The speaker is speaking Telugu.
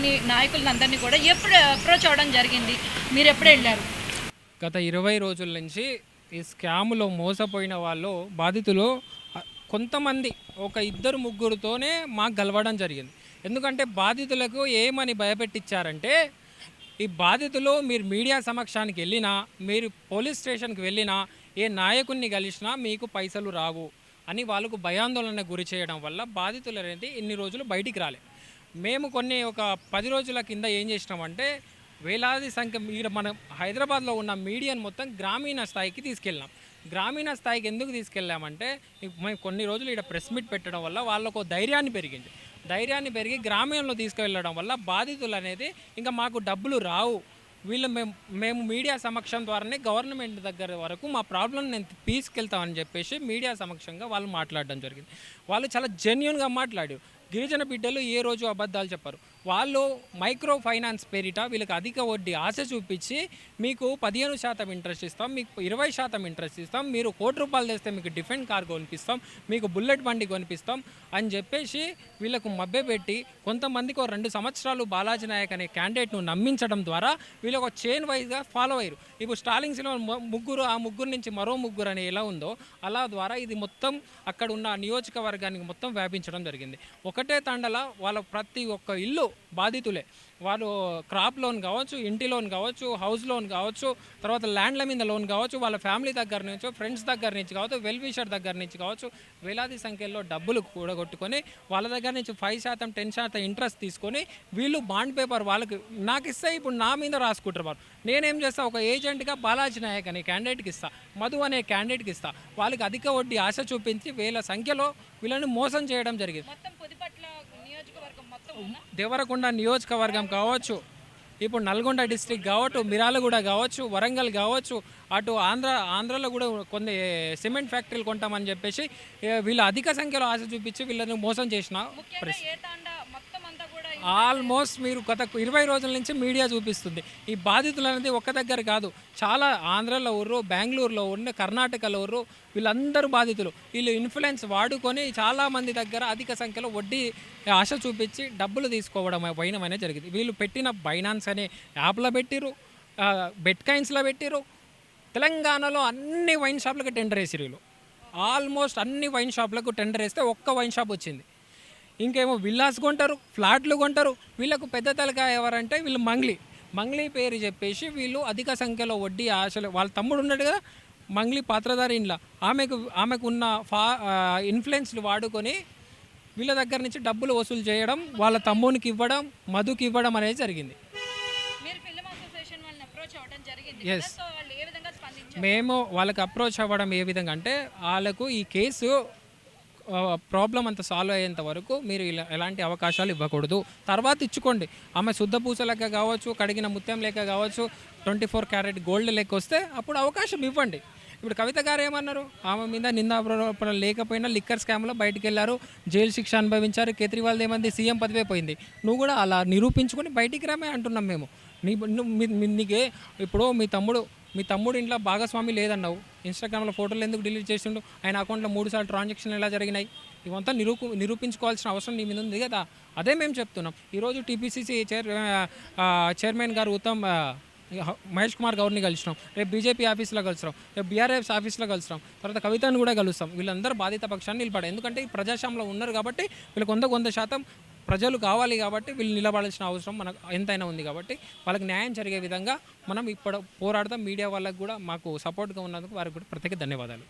నాయకుల్ని నాయకులందరినీ కూడా ఎప్పుడు అప్రోచ్ అవ్వడం జరిగింది? మీరు ఎప్పుడు వెళ్ళారు? గత 20 రోజుల నుంచి ఈ స్కామ్‌లో మోసపోయిన వాళ్ళు బాధితులు కొంతమంది ఒక ఇద్దరు ముగ్గురితోనే మాకు గలవడం జరిగింది. ఎందుకంటే బాధితులకు ఏమని భయపెట్టిచ్చారంటే, ఈ బాధితులు మీరు మీడియా సమక్షానికి వెళ్ళినా, మీరు పోలీస్ స్టేషన్‌కి వెళ్ళినా, ఏ నాయకుడిని కలిసినా మీకు పైసలు రావు అని వాళ్ళకు భయాందోళనకు గురి చేయడం వల్ల బాధితులు అనేది ఇన్ని రోజులు బయటికి రాలే. మేము ఒక 10 రోజుల కింద ఏం చేసినామంటే, వేలాది సంఖ్య మన హైదరాబాద్లో ఉన్న మీడియాను మొత్తం గ్రామీణ స్థాయికి తీసుకెళ్ళాం. గ్రామీణ స్థాయికి ఎందుకు తీసుకెళ్ళామంటే, మేము కొన్ని రోజులు ఇక్కడ ప్రెస్ మీట్ పెట్టడం వల్ల వాళ్ళకు ధైర్యాన్ని పెరిగింది. ధైర్యాన్ని పెరిగి గ్రామీణంలో తీసుకువెళ్ళడం వల్ల బాధితులు అనేది ఇంకా మాకు డబ్బులు రావు, వీళ్ళు మేము మీడియా సమక్షం ద్వారానే గవర్నమెంట్ దగ్గర వరకు మా ప్రాబ్లం నేను తీసుకెళ్తామని చెప్పేసి మీడియా సమక్షంగా వాళ్ళు మాట్లాడడం జరిగింది. వాళ్ళు చాలా జెన్యూన్గా మాట్లాడారు. గిరిజన బిడ్డలు ఏ రోజు అబద్ధాలు చెప్పారు. వాళ్ళు మైక్రో ఫైనాన్స్ పేరిట వీళ్ళకి అధిక వడ్డీ ఆశ చూపించి మీకు 15% ఇంట్రెస్ట్ ఇస్తాం, మీకు 20% ఇంట్రెస్ట్ ఇస్తాం, మీరు ₹1,00,00,000 తెస్తే మీకు డిఫెంట్ కార్ కొనిపిస్తాం, మీకు బుల్లెట్ బండి కొనిపిస్తాం అని చెప్పేసి వీళ్ళకు మభ్యపెట్టి కొంతమందికి 2 సంవత్సరాలు బాలాజీ నాయక్ అనే క్యాండిడేట్ను నమ్మించడం ద్వారా వీళ్ళు ఒక చైన్ వైజ్గా ఫాలో అయ్యారు. ఇప్పుడు స్టాలిన్ సినిమా ముగ్గురు, ఆ ముగ్గురు నుంచి మరో ముగ్గురు అని ఎలా ఉందో అలా ద్వారా ఇది మొత్తం అక్కడ ఉన్న నియోజకవర్గానికి మొత్తం వ్యాపించడం జరిగింది. ఒకటే తండల వాళ్ళ ప్రతి ఒక్క ఇల్లు బాధితులే. వాళ్ళు క్రాప్ లోన్ కావచ్చు, ఇంటి లోన్ కావచ్చు, హౌస్ లోన్ కావచ్చు, తర్వాత ల్యాండ్ల మీద లోన్ కావచ్చు, వాళ్ళ ఫ్యామిలీ దగ్గర నుంచి, ఫ్రెండ్స్ దగ్గర నుంచి కావచ్చు, వెల్ విషర్ దగ్గర నుంచి కావచ్చు, వేలాది సంఖ్యలో డబ్బులు కూడగొట్టుకొని వాళ్ళ దగ్గర నుంచి 5%, 10% ఇంట్రెస్ట్ తీసుకొని వీళ్ళు బాండ్ పేపర్ వాళ్ళకి నాకు ఇస్తే ఇప్పుడు నా మీద రాసుకుంటారు. వారు నేనేం చేస్తా, ఒక ఏజెంట్గా బాలాజీ నాయక్ అనే క్యాండిడేట్కి ఇస్తా, మధు అనే క్యాండిడేట్కి ఇస్తా, వాళ్ళకి అధిక వడ్డీ ఆశ చూపించి వేల సంఖ్యలో వీళ్ళని మోసం చేయడం జరిగింది. దేవరకొండ నియోజకవర్గం కావచ్చు, ఇప్పుడు నల్గొండ డిస్ట్రిక్ట్ కావచ్చు, మిరాలగూడ కావచ్చు, వరంగల్ కావచ్చు, అటు ఆంధ్రాలో కూడా కొన్ని సిమెంట్ ఫ్యాక్టరీలు కొంటామని చెప్పేసి వీళ్ళు అధిక సంఖ్యలో ఆశ చూపించి వీళ్ళని మోసం చేసిన ఆల్మోస్ట్ మీరు గత 20 రోజుల నుంచి మీడియా చూపిస్తుంది. ఈ బాధితులు అనేది ఒక్క దగ్గర కాదు, చాలా ఆంధ్రాలో ఉర్రు, బెంగళూరులో ఉన్న, కర్ణాటకలో ఉర్రు, వీళ్ళందరూ బాధితులు. వీళ్ళు ఇన్ఫ్లుయెన్స్ వాడుకొని చాలామంది దగ్గర అధిక సంఖ్యలో వడ్డీ ఆశ చూపించి డబ్బులు తీసుకోవడం వైనమనే జరిగింది. వీళ్ళు పెట్టిన బైనాన్స్ అనే యాప్లో పెట్టిరు, బెట్ కాయిన్స్లో పెట్టిరు. తెలంగాణలో అన్ని వైన్ షాపులకు టెండర్ వేసిరు వీళ్ళు. ఆల్మోస్ట్ అన్ని వైన్ షాపులకు టెండర్ వేస్తే ఒక్క వైన్ షాప్ వచ్చింది. ఇంకేమో విల్లాస్ కొంటారు, ఫ్లాట్లు కొంటారు. వీళ్ళకు పెద్ద తలకాయ ఎవరంటే వీళ్ళు మంగ్లీ పేరు చెప్పేసి వీళ్ళు అధిక సంఖ్యలో వడ్డీ ఆశలు, వాళ్ళ తమ్ముడు ఉన్నాడు కదా మంగ్లీ పాత్రధారి, ఇంట్లో ఆమెకు ఉన్న ఇన్ఫ్లుయెన్స్లు వాడుకొని వీళ్ళ దగ్గర నుంచి డబ్బులు వసూలు చేయడం, వాళ్ళ తమ్మునికి ఇవ్వడం, మధుకి ఇవ్వడం అనేది జరిగింది. ఎస్, మేము వాళ్ళకి అప్రోచ్ అవ్వడం ఏ విధంగా అంటే, వాళ్ళకు ఈ కేసు ప్రాబ్లం అంతా సాల్వ్ అయ్యేంత వరకు మీరు ఎలాంటి అవకాశాలు ఇవ్వకూడదు, తర్వాత ఇచ్చుకోండి. ఆమె శుద్ధ పూస లెక్క కావచ్చు, కడిగిన ముత్యం లెక్క కావచ్చు, 24 క్యారెట్ గోల్డ్ లెక్క వస్తే అప్పుడు అవకాశం ఇవ్వండి. ఇప్పుడు కవిత గారు ఏమన్నారు, ఆమె మీద నిందారోపణలు లేకపోయినా లిక్కర్ స్కామ్లో బయటికి వెళ్ళారు, జైలు శిక్ష అనుభవించారు. కేజ్రీవాల్ ఏమంది, సీఎం పదవే పోయింది. నువ్వు కూడా అలా నిరూపించుకొని బయటికి రామే అంటున్నాం మేము. నీకే ఇప్పుడు మీ తమ్ముడు ఇంట్లో భాగస్వామి లేదన్నావు, ఇన్స్టాగ్రామ్లో ఫోటోలు ఎందుకు డిలీట్ చేసిండు, ఆయన అకౌంట్లో 3 సార్లు ట్రాన్సాక్షన్లు ఎలా జరిగినాయి, ఇవంతా నిరూపించుకోవాల్సిన అవసరం నీ మీద ఉంది కదా. అదే మేము చెప్తున్నాం. ఈరోజు టీపీసీసీ చైర్మన్ గారు మహేష్ కుమార్ గౌర్ని కలిసినాం, రేపు బీజేపీ ఆఫీస్లో కలుస్తాం, రేపు బీఆర్ఎస్ ఆఫీస్లో కలుస్తాం, తర్వాత కవితను కూడా కలుస్తాం. వీళ్ళందరూ బాధిత పక్షాన్ని నిలబడారు. ఎందుకంటే ఈ ప్రజాస్వామ్యంలో ఉన్నారు కాబట్టి వీళ్ళకి 100% ప్రజలు కావాలి కాబట్టి వీళ్ళు నిలబడాల్సిన అవసరం మనకు ఎంతైనా ఉంది. కాబట్టి వాళ్ళకి న్యాయం జరిగే విధంగా మనం ఇప్పుడు పోరాడతాం. మీడియా వాళ్ళకు కూడా మాకు సపోర్ట్గా ఉన్నందుకు వారికి కూడా ప్రత్యేక ధన్యవాదాలు.